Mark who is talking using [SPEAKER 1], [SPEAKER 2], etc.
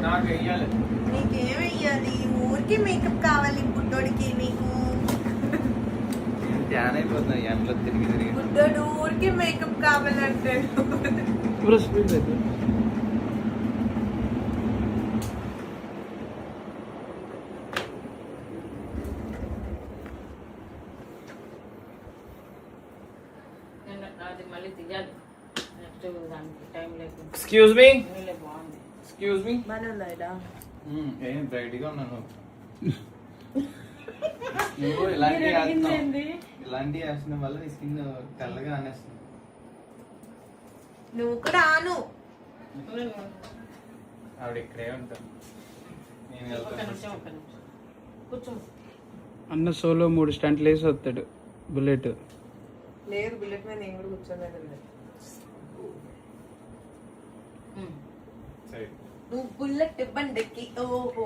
[SPEAKER 1] నాకు వెయ్యాలి.
[SPEAKER 2] నీకేం వెయ్యాలి? ఊరికి మేకప్ కావాలి బుడ్డోడికి. నీకు
[SPEAKER 1] ధ్యానం అయిపోతుంది ఎండలో తిరిగి తిరిగి.
[SPEAKER 2] బుడ్డోడు ఊరికి మేకప్ కావాలంటే
[SPEAKER 1] ఎక్స్క్యూజ్ మీ ఎక్స్క్యూజ్ మీ ఏం బ్రైట్ గా ఉన్నాను. నువ్వు ఇలాంటి వేసిన వల్ల నీ స్కిన్ తెల్లగా అనేస్తుంది.
[SPEAKER 2] నువ్వు కూడా ఆను.
[SPEAKER 1] ఆవిడ ఇక్కడే ఉంటాను. నేను వెళ్తాను.
[SPEAKER 3] అన్న సోలో 3 స్టంట్లు వేసి వస్తాడు. బుల్లెట్
[SPEAKER 2] లేదు, బుల్లెట్ మీద నేను కూడా కూర్చోలేదు. నువ్వు బుల్లెట్ బండికి ఓహో